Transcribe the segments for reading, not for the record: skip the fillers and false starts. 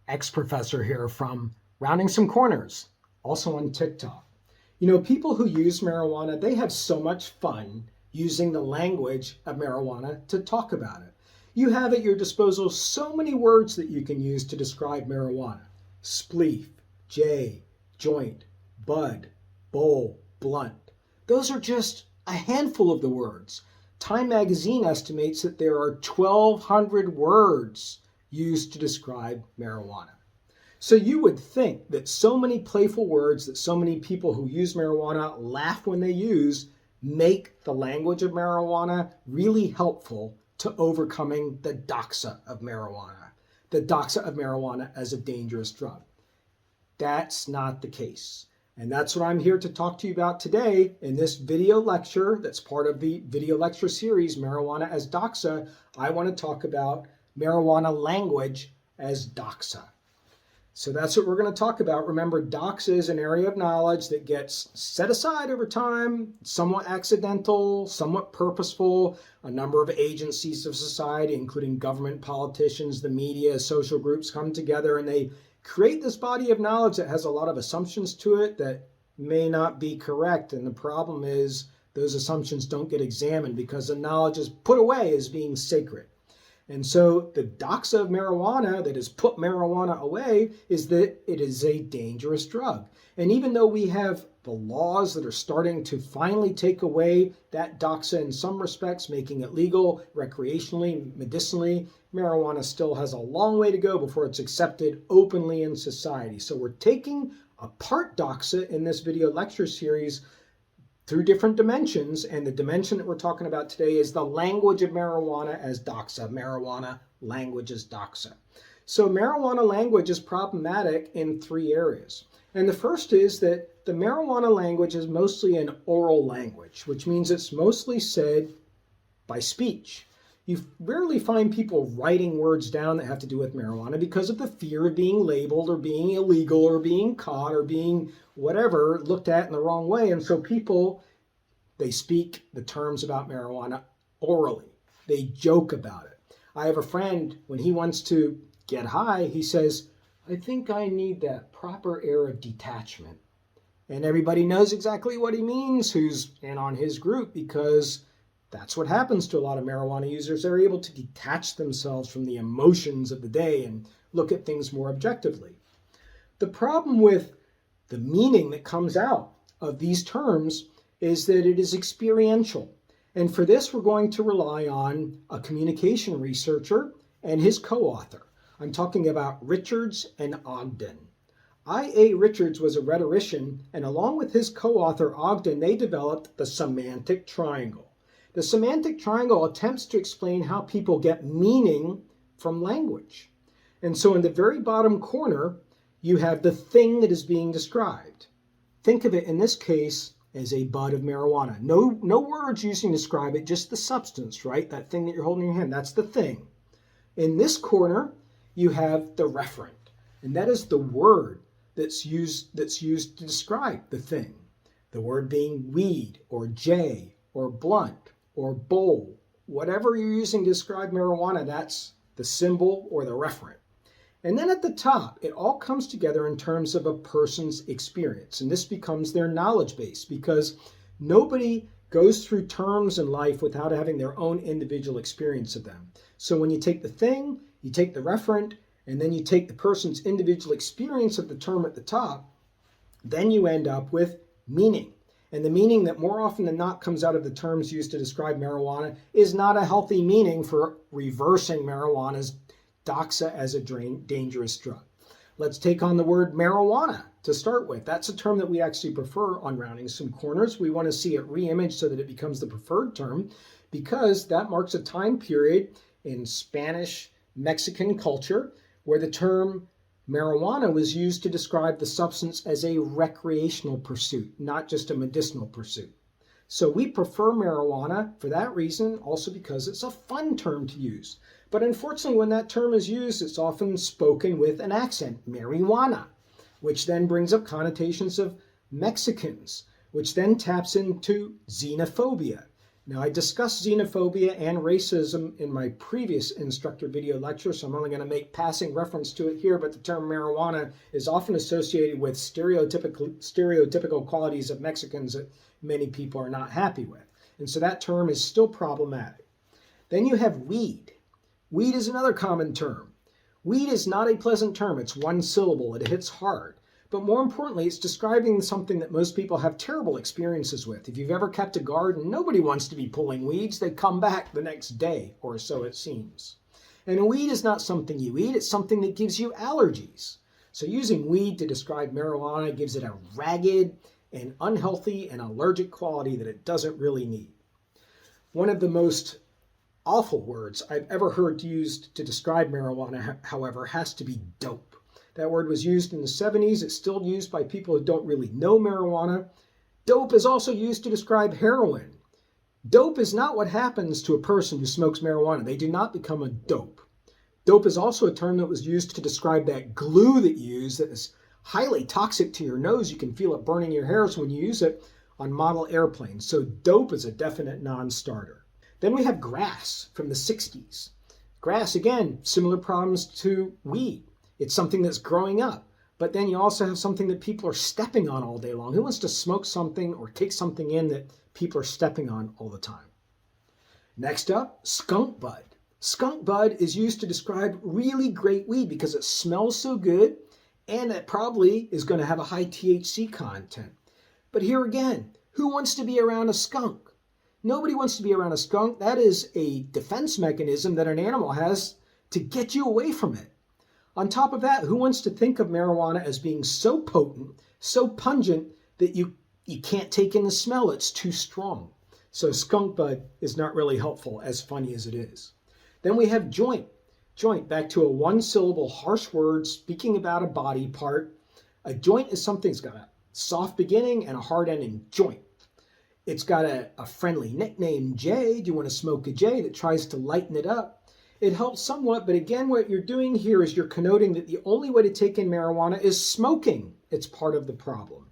xProfessor here from Rounding Some Corners, also on TikTok. You know, people who use marijuana, they have so much fun using the language of marijuana to talk about it. You have at your disposal so many words that you can use to describe marijuana. Spleef, J, joint, bud, bowl, blunt. Those are just a handful of the words. Time magazine estimates that there are 1,200 words used to describe marijuana. So you would think that so many playful words that so many people who use marijuana laugh when they use make the language of marijuana really helpful to overcoming the doxa of marijuana, the doxa of marijuana as a dangerous drug. That's not the case. And that's what I'm here to talk to you about today in this video lecture that's part of the video lecture series, Marijuana as Doxa. I want to talk about marijuana language as doxa. So that's what we're going to talk about. Remember, doxa is an area of knowledge that gets set aside over time, somewhat accidental, somewhat purposeful. A number of agencies of society, including government, politicians, the media, social groups, come together and they create this body of knowledge that has a lot of assumptions to it that may not be correct. And the problem is those assumptions don't get examined because the knowledge is put away as being sacred. And so the doxa of marijuana that has put marijuana away is that it is a dangerous drug. And even though we have the laws that are starting to finally take away that doxa in some respects, making it legal recreationally, medicinally, marijuana still has a long way to go before it's accepted openly in society. So we're taking apart doxa in this video lecture series through different dimensions, and the dimension that we're talking about today is the language of marijuana as doxa. Marijuana language as doxa. So marijuana language is problematic in three areas. And the first is that the marijuana language is mostly an oral language, which means it's mostly said by speech. You rarely find people writing words down that have to do with marijuana because of the fear of being labeled or being illegal or being caught or being whatever, looked at in the wrong way. And so people, they speak the terms about marijuana orally. They joke about it. I have a friend, when he wants to get high, he says, I think I need that proper air of detachment. And everybody knows exactly what he means who's in on his group, because that's what happens to a lot of marijuana users. They're able to detach themselves from the emotions of the day and look at things more objectively. The problem with the meaning that comes out of these terms is that it is experiential. And for this, we're going to rely on a communication researcher and his co-author. I'm talking about Richards and Ogden. I.A. Richards was a rhetorician, and along with his co-author Ogden, they developed the semantic triangle. The semantic triangle attempts to explain how people get meaning from language. And so in the very bottom corner, you have the thing that is being described. Think of it in this case as a bud of marijuana. No words used to describe it, just the substance, right? That thing that you're holding in your hand, that's the thing. In this corner, you have the referent, and that is the word that's used to describe the thing. The word being weed or J or blunt or bowl. Whatever you're using to describe marijuana, that's the symbol or the referent. And then at the top, it all comes together in terms of a person's experience. And this becomes their knowledge base because nobody goes through terms in life without having their own individual experience of them. So when you take the thing, you take the referent, and then you take the person's individual experience of the term at the top, then you end up with meaning. And the meaning that more often than not comes out of the terms used to describe marijuana is not a healthy meaning for reversing marijuana's doxa as a dangerous drug. Let's take on the word marijuana to start with. That's a term that we actually prefer on Rounding Some Corners. We want to see it re-imaged so that it becomes the preferred term because that marks a time period in Spanish Mexican culture where the term marijuana was used to describe the substance as a recreational pursuit, not just a medicinal pursuit. So we prefer marijuana for that reason, also because it's a fun term to use. But unfortunately, when that term is used, it's often spoken with an accent, marijuana, which then brings up connotations of Mexicans, which then taps into xenophobia. Now, I discussed xenophobia and racism in my previous instructor video lecture, so I'm only going to make passing reference to it here, but the term marijuana is often associated with stereotypical qualities of Mexicans that many people are not happy with. And so that term is still problematic. Then you have weed. Weed is another common term. Weed is not a pleasant term. It's one syllable. It hits hard. But more importantly, it's describing something that most people have terrible experiences with. If you've ever kept a garden, nobody wants to be pulling weeds. They come back the next day, or so it seems. And a weed is not something you eat. It's something that gives you allergies. So using weed to describe marijuana gives it a ragged and unhealthy and allergic quality that it doesn't really need. One of the most awful words I've ever heard used to describe marijuana, however, has to be dope. That word was used in the 70s. It's still used by people who don't really know marijuana. Dope is also used to describe heroin. Dope is not what happens to a person who smokes marijuana. They do not become a dope. Dope is also a term that was used to describe that glue that you use that is highly toxic to your nose. You can feel it burning your hairs when you use it on model airplanes. So dope is a definite non-starter. Then we have grass from the 60s. Grass, again, similar problems to weed. It's something that's growing up. But then you also have something that people are stepping on all day long. Who wants to smoke something or take something in that people are stepping on all the time? Next up, skunk bud. Skunk bud is used to describe really great weed because it smells so good and it probably is going to have a high THC content. But here again, who wants to be around a skunk? Nobody wants to be around a skunk. That is a defense mechanism that an animal has to get you away from it. On top of that, who wants to think of marijuana as being so potent, so pungent, that you can't take in the smell? It's too strong. So skunk bud is not really helpful, as funny as it is. Then we have joint. Joint, back to a one-syllable harsh word speaking about a body part. A joint is something that's got a soft beginning and a hard ending. Joint. It's got a friendly nickname, J. Do you want to smoke a J? That tries to lighten it up. It helps somewhat, but again, what you're doing here is you're connoting that the only way to take in marijuana is smoking. It's part of the problem.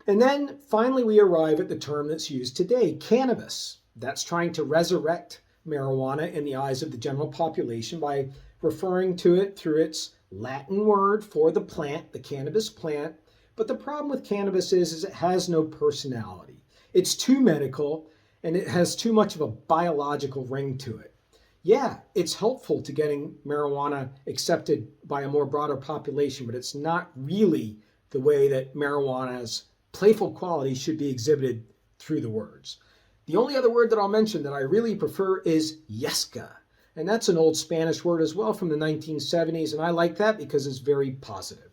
And then finally, we arrive at the term that's used today, cannabis. That's trying to resurrect marijuana in the eyes of the general population by referring to it through its Latin word for the plant, the cannabis plant. But the problem with cannabis is it has no personality. It's too medical, and it has too much of a biological ring to it. Yeah, it's helpful to getting marijuana accepted by a more broader population, but it's not really the way that marijuana's playful quality should be exhibited through the words. The only other word that I'll mention that I really prefer is yesca, and that's an old Spanish word as well from the 1970s, and I like that because it's very positive.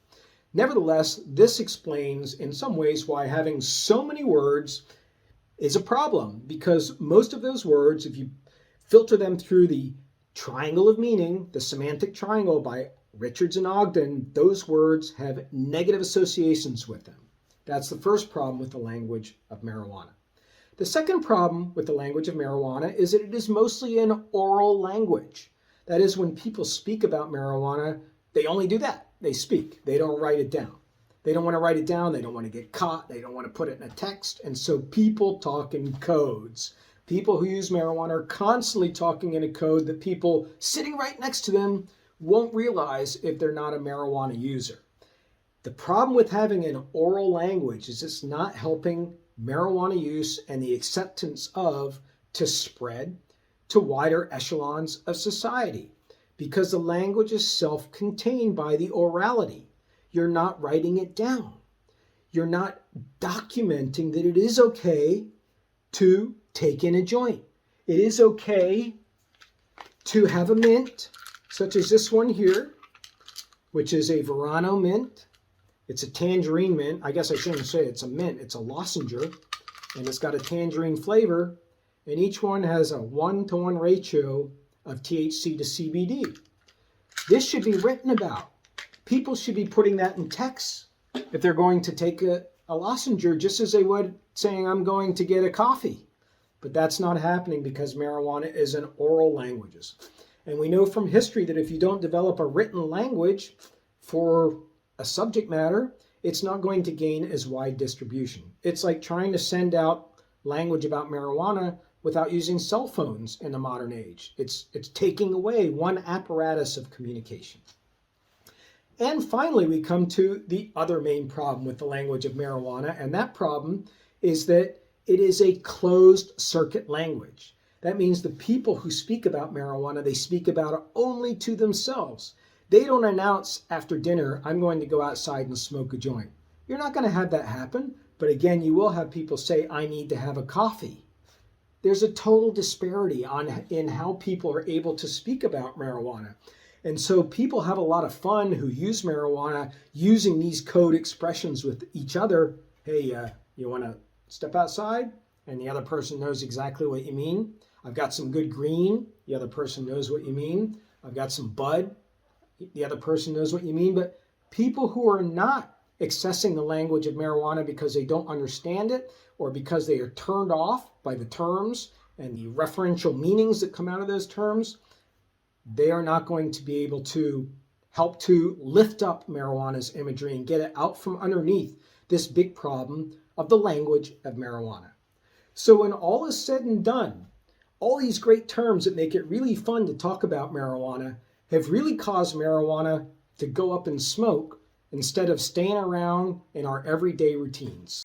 Nevertheless, this explains in some ways why having so many words is a problem, because most of those words, if you filter them through the triangle of meaning, the semantic triangle by Richards and Ogden, those words have negative associations with them. That's the first problem with the language of marijuana. The second problem with the language of marijuana is that it is mostly an oral language. That is, when people speak about marijuana, they only do that. They speak. They don't write it down. They don't want to write it down. They don't want to get caught. They don't want to put it in a text. And so people talk in codes. People who use marijuana are constantly talking in a code that people sitting right next to them won't realize if they're not a marijuana user. The problem with having an oral language is it's not helping marijuana use and the acceptance of to spread to wider echelons of society, because the language is self-contained by the orality. You're not writing it down. You're not documenting that it is okay to take in a joint. It is okay to have a mint, such as this one here, which is a Verano mint. It's a tangerine mint. I guess I shouldn't say it's a mint. It's a lozenger, and it's got a tangerine flavor, and each one has a 1-to-1 ratio of THC to CBD. This should be written about. People should be putting that in text if they're going to take a lozenger, just as they would saying, I'm going to get a coffee. But that's not happening because marijuana is an oral language. And we know from history that if you don't develop a written language for a subject matter, it's not going to gain as wide distribution. It's like trying to send out language about marijuana without using cell phones in the modern age. It's taking away one apparatus of communication. And finally, we come to the other main problem with the language of marijuana, and that problem is that it is a closed circuit language. That means the people who speak about marijuana, they speak about it only to themselves. They don't announce after dinner, I'm going to go outside and smoke a joint. You're not going to have that happen, but again, you will have people say, I need to have a coffee. There's a total disparity in how people are able to speak about marijuana. And so people have a lot of fun who use marijuana using these code expressions with each other. Hey, you want to step outside? And the other person knows exactly what you mean. I've got some good green. The other person knows what you mean. I've got some bud. The other person knows what you mean. But people who are not accessing the language of marijuana because they don't understand it or because they are turned off by the terms and the referential meanings that come out of those terms, they are not going to be able to help to lift up marijuana's imagery and get it out from underneath this big problem of the language of marijuana. So when all is said and done, all these great terms that make it really fun to talk about marijuana have really caused marijuana to go up in smoke instead of staying around in our everyday routines.